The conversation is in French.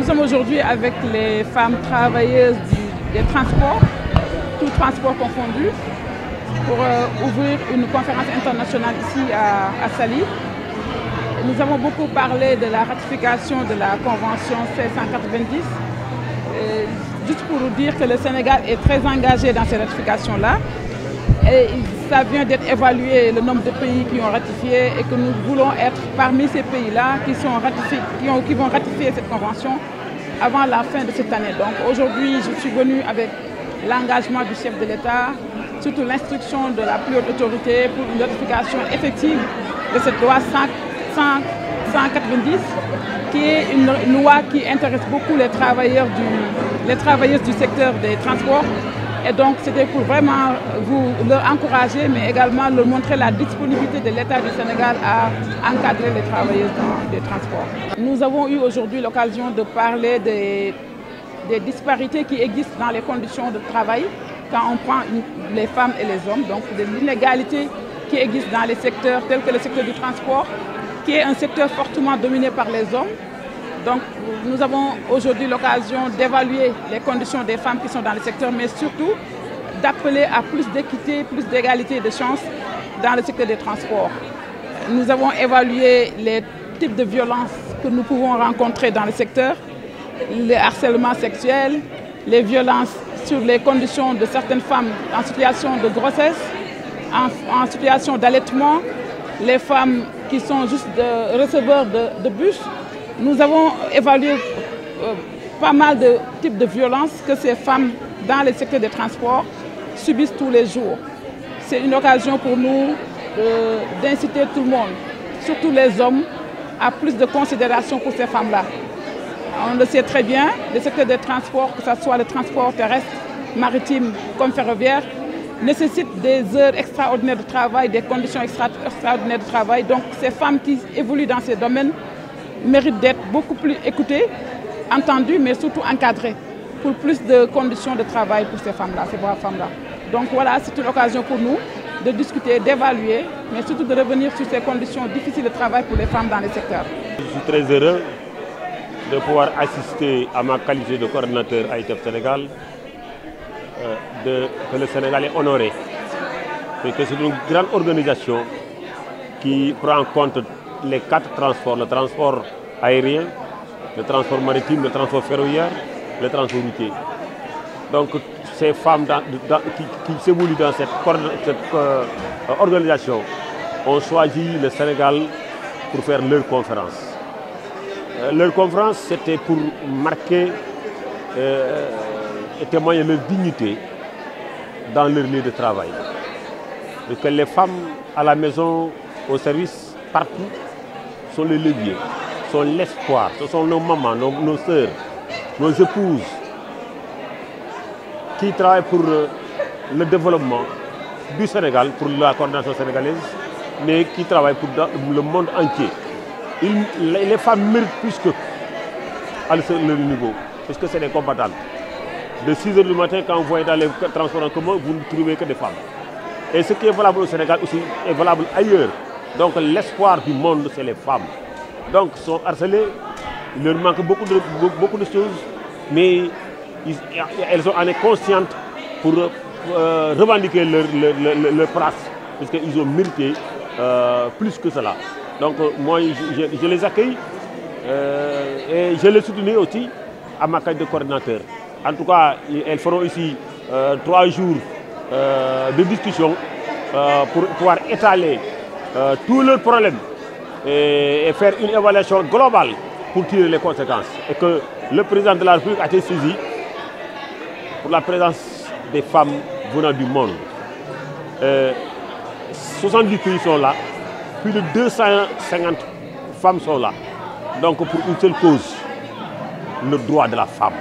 sommes aujourd'hui avec les femmes travailleuses des transports, tout transport confondu, pour ouvrir une conférence internationale ici à Saly. Nous avons beaucoup parlé de la ratification de la Convention C190. Juste pour vous dire que le Sénégal est très engagé dans ces ratifications-là. Et ça vient d'être évalué le nombre de pays qui ont ratifié et que nous voulons être parmi ces pays-là qui vont ratifier cette convention avant la fin de cette année. Donc aujourd'hui, je suis venue avec l'engagement du chef de l'État, surtout l'instruction de la plus haute autorité pour une ratification effective de cette loi 190, qui est une loi qui intéresse beaucoup les travailleuses du secteur des transports. Et donc c'était pour vraiment leur encourager, mais également leur montrer la disponibilité de l'État du Sénégal à encadrer les travailleuses des transports. Nous avons eu aujourd'hui l'occasion de parler des disparités qui existent dans les conditions de travail quand on prend les femmes et les hommes, donc de l'inégalité qui existe dans les secteurs tels que le secteur du transport, qui est un secteur fortement dominé par les hommes. Donc nous avons aujourd'hui l'occasion d'évaluer les conditions des femmes qui sont dans le secteur, mais surtout d'appeler à plus d'équité, plus d'égalité de chances dans le secteur des transports. Nous avons évalué les types de violences que nous pouvons rencontrer dans le secteur, le harcèlement sexuel, les violences sur les conditions de certaines femmes en situation de grossesse, en situation d'allaitement, les femmes qui sont juste receveurs de bus. Nous avons évalué pas mal de types de violences que ces femmes dans le secteur des transports subissent tous les jours. C'est une occasion pour nous d'inciter tout le monde, surtout les hommes, à plus de considération pour ces femmes-là. On le sait très bien, le secteur des transports, que ce soit le transport terrestre, maritime comme ferroviaire, nécessite des heures extraordinaires de travail, des conditions extraordinaires de travail. Donc ces femmes qui évoluent dans ces domaines méritent d'être beaucoup plus écoutées, entendues, mais surtout encadrées pour plus de conditions de travail pour ces femmes-là, ces braves femmes-là. Donc voilà, c'est une occasion pour nous de discuter, d'évaluer, mais surtout de revenir sur ces conditions difficiles de travail pour les femmes dans les secteurs. Je suis très heureux de pouvoir assister à ma qualité de coordinateur à ITEF Sénégal, que le Sénégal est honoré, et que c'est une grande organisation qui prend en compte les 4 transports, le transport aérien, le transport maritime, le transport ferroviaire, le transport routier. Donc ces femmes qui s'évoluent dans cette organisation ont choisi le Sénégal pour faire leur conférence. Leur conférence, c'était pour marquer et témoigner leur dignité dans leur lieu de travail. Parce que les femmes à la maison, au service, partout, sont les leviers, sont l'espoir, ce sont nos mamans, nos sœurs, nos épouses qui travaillent pour le développement du Sénégal, pour la coordination sénégalaise, mais qui travaillent pour le monde entier. Les femmes méritent plus que à leur niveau, parce que c'est des combattantes. De 6 h du matin, quand vous voyez dans les transports en commun, vous ne trouvez que des femmes. Et ce qui est valable au Sénégal aussi est valable ailleurs. Donc l'espoir du monde, c'est les femmes. Donc ils sont harcelées, il leur manque beaucoup de choses, mais elles en sont conscientes pour revendiquer leur place, parce qu'ils ont mérité plus que cela. Donc moi, je les accueille et je les soutiens aussi à ma qualité de coordinateur. En tout cas, elles feront ici 3 jours de discussion pour pouvoir étaler tous leurs problèmes et faire une évaluation globale pour tirer les conséquences. Et que le président de la République a été saisi pour la présence des femmes venant du monde. 70 pays sont là, plus de 250 femmes sont là. Donc pour une seule cause, le droit de la femme.